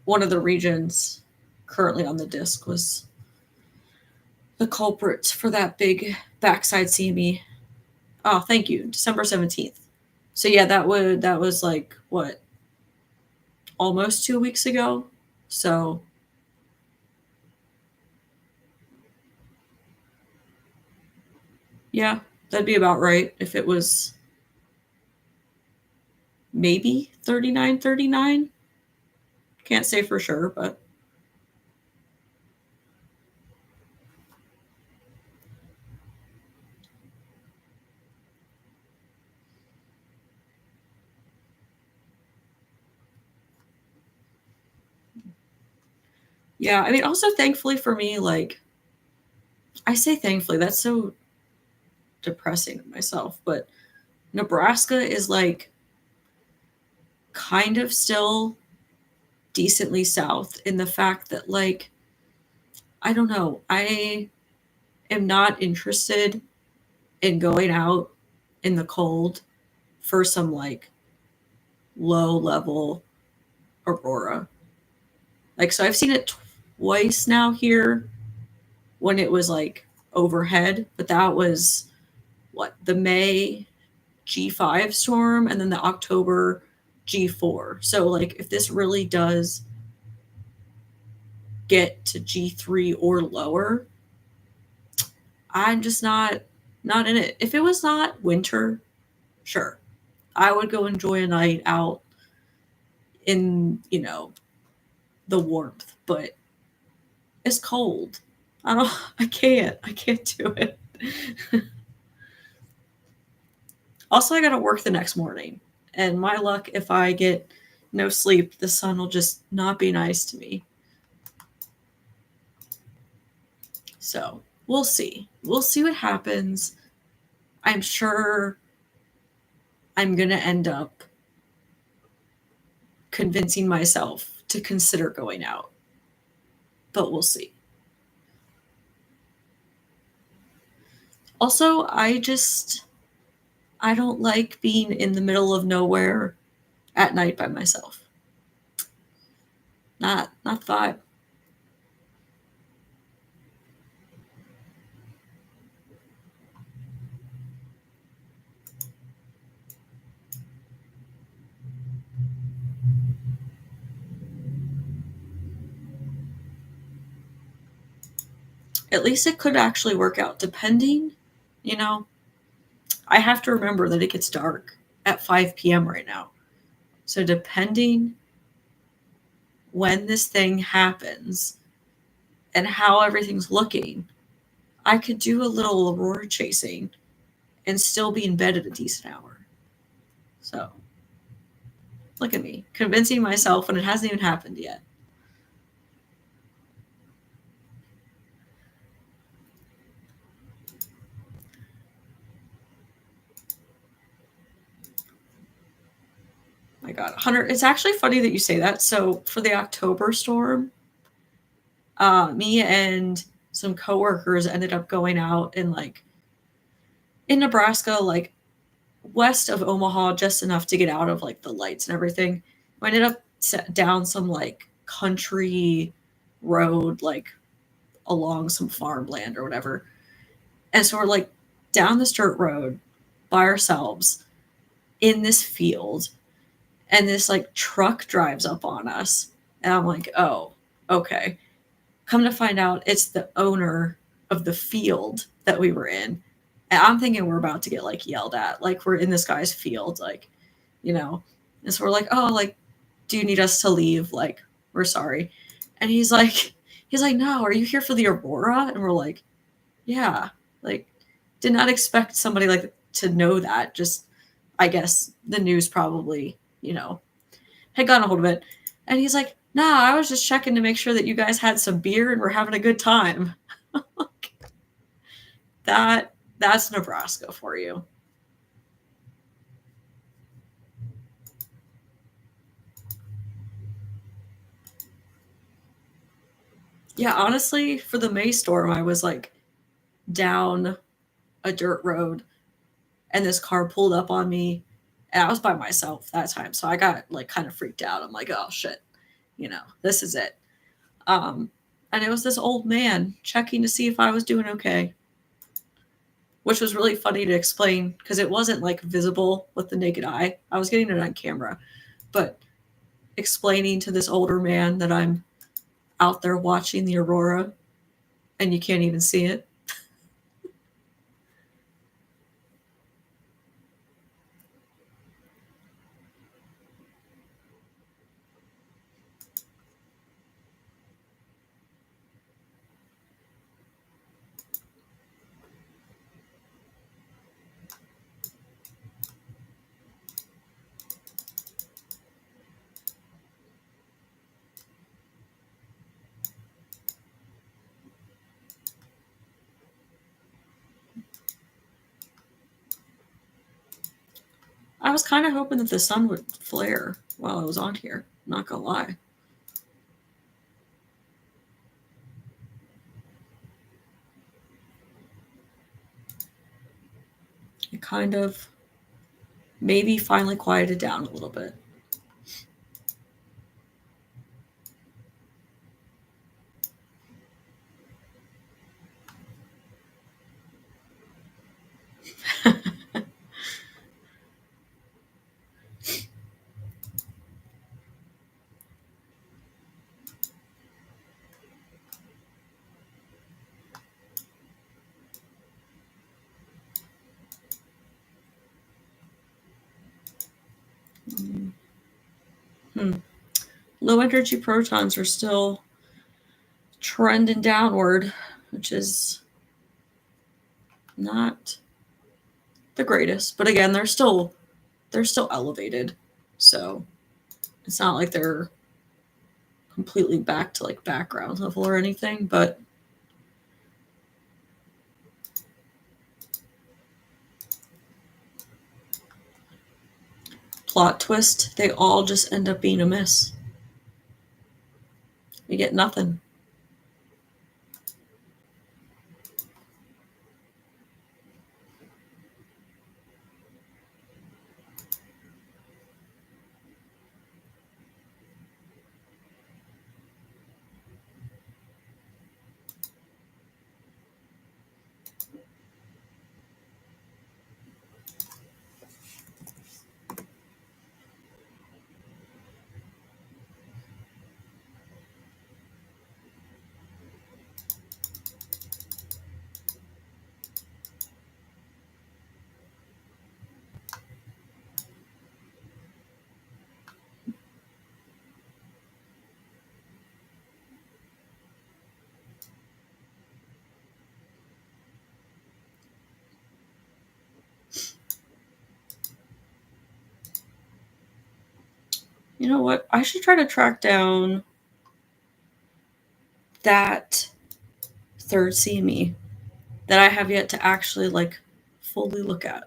one of the regions currently on the disk was the culprit for that big backside CME. Oh, thank you. December 17th. So yeah, that was like what? Almost 2 weeks ago. So yeah, that'd be about right if it was maybe 39.39. Can't say for sure, but yeah, I mean, also thankfully for me, like, I say thankfully, that's so depressing to myself, but Nebraska is like kind of still decently south in the fact that, like, I don't know, I am not interested in going out in the cold for some like low level aurora. Like, so I've seen it twice now here when it was like overhead, but that was what, the May G5 storm and then the October G4. So like if this really does get to G3 or lower, I'm just not in it. If it was not winter, sure. I would go enjoy a night out in, the warmth, but it's cold. I can't do it. Also, I got to work the next morning. And my luck, if I get no sleep, the sun will just not be nice to me. So we'll see. We'll see what happens. I'm sure I'm going to end up convincing myself to consider going out. But we'll see. Also, I don't like being in the middle of nowhere at night by myself. Not vibe. At least it could actually work out, depending, I have to remember that it gets dark at 5 p.m. right now. So depending when this thing happens and how everything's looking, I could do a little aurora chasing and still be in bed at a decent hour. So look at me, convincing myself when it hasn't even happened yet. My God, Hunter, it's actually funny that you say that. So for the October storm, me and some coworkers ended up going out in Nebraska, like west of Omaha, just enough to get out of like the lights and everything. We ended up set down some like country road, like along some farmland or whatever. And so we're like down this dirt road by ourselves in this field, and this like truck drives up on us. And I'm like, oh, okay. Come to find out, it's the owner of the field that we were in. And I'm thinking we're about to get like yelled at, like we're in this guy's field, like, you know. And so we're like, oh, like, do you need us to leave? Like, we're sorry. And he's like, no, are you here for the Aurora? And we're like, yeah. Like, did not expect somebody like to know that. Just, I guess the news probably, had gotten a hold of it. And he's like, nah, I was just checking to make sure that you guys had some beer and were having a good time. That's Nebraska for you. Yeah, honestly, for the May storm, I was like down a dirt road and this car pulled up on me, and I was by myself that time. So I got like kind of freaked out. I'm like, oh shit, this is it. And it was this old man checking to see if I was doing okay, which was really funny to explain because it wasn't like visible with the naked eye. I was getting it on camera, but explaining to this older man that I'm out there watching the aurora and you can't even see it. I was kind of hoping that the sun would flare while I was on here, not gonna lie. It kind of maybe finally quieted down a little bit. Hmm. Low energy protons are still trending downward, which is not the greatest. But again, they're still elevated, so it's not like they're completely back to like background level or anything. But plot twist, they all just end up being a miss. You get nothing. You know what? I should try to track down that third CME that I have yet to actually like fully look at.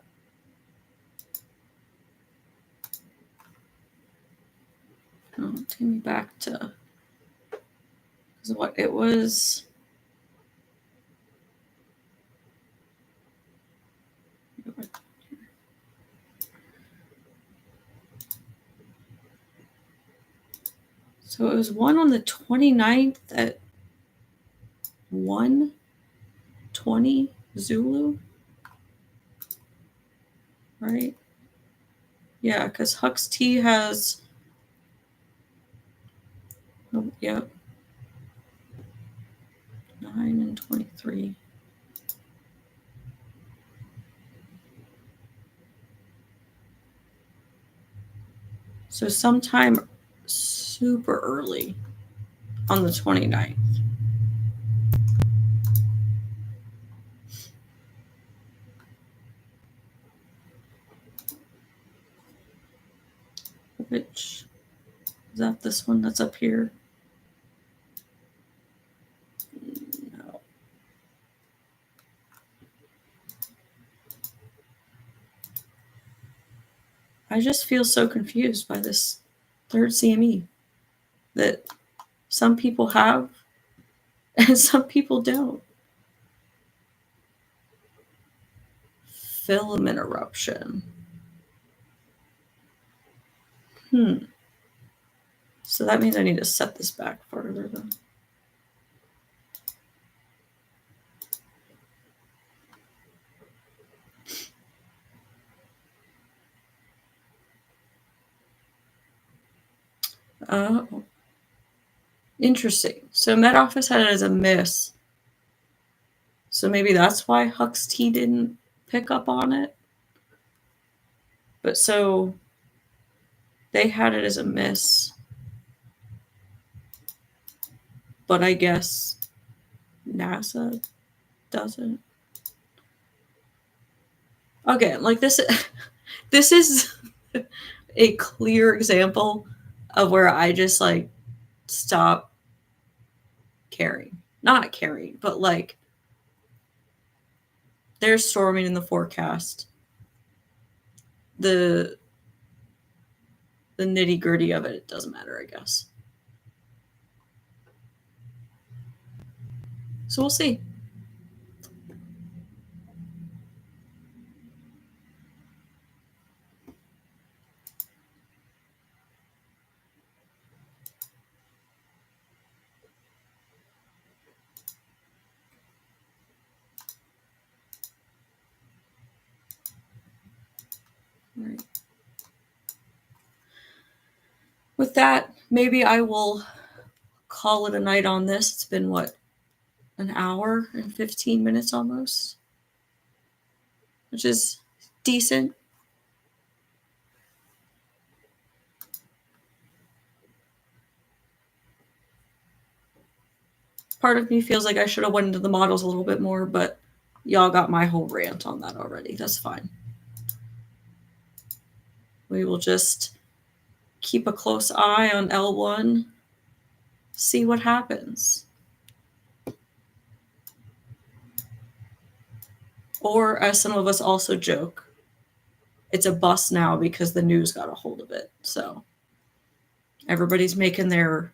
Take me back to what it was. So it was one on the 29th at 120 Zulu, right? Yeah, because Hux T has, oh, yeah, 9 and 23. So sometime super early on the 29th. Which, is that this one that's up here? No. I just feel so confused by this third CME that some people have and some people don't. Filament eruption. So that means I need to set this back farther then. Oh, interesting. So Met Office had it as a miss. So maybe that's why Hux T didn't pick up on it. But so they had it as a miss. But I guess NASA doesn't. Again, like this is a clear example of where I just like stop caring. Not caring, but like there's storming in the forecast. The nitty-gritty of it doesn't matter, I guess. So we'll see. All right. With that, maybe I will call it a night on this. It's been what, an hour and 15 minutes almost, which is decent. Part of me feels like I should have went into the models a little bit more, but y'all got my whole rant on that already. That's fine. We will just keep a close eye on L1, see what happens. Or, as some of us also joke, it's a bust now because the news got a hold of it. So everybody's making their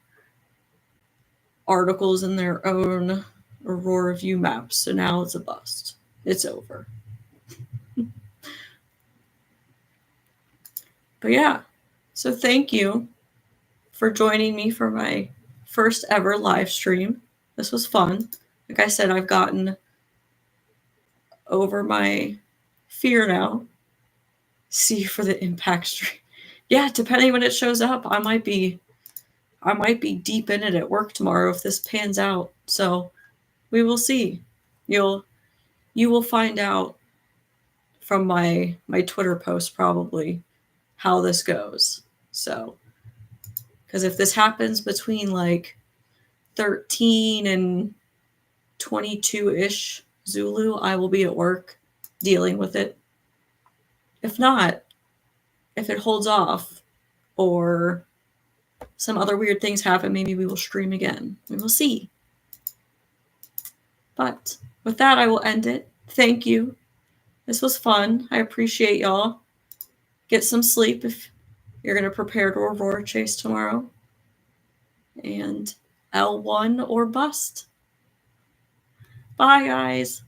articles in their own Aurora view maps. So now it's a bust. It's over. But yeah, so thank you for joining me for my first ever live stream. This was fun. Like I said, I've gotten over my fear now. See you for the impact stream. Yeah, depending when it shows up, I might be deep in it at work tomorrow if this pans out. So we will see. You will find out from my Twitter post probably how this goes. So, because if this happens between like 13 and 22-ish Zulu, I will be at work dealing with it. If not, if it holds off or some other weird things happen, maybe we will stream again. We will see. But with that, I will end it. Thank you. This was fun. I appreciate y'all. Get some sleep if you're going to prepare to Aurora Chase tomorrow. And L1 or bust. Bye, guys.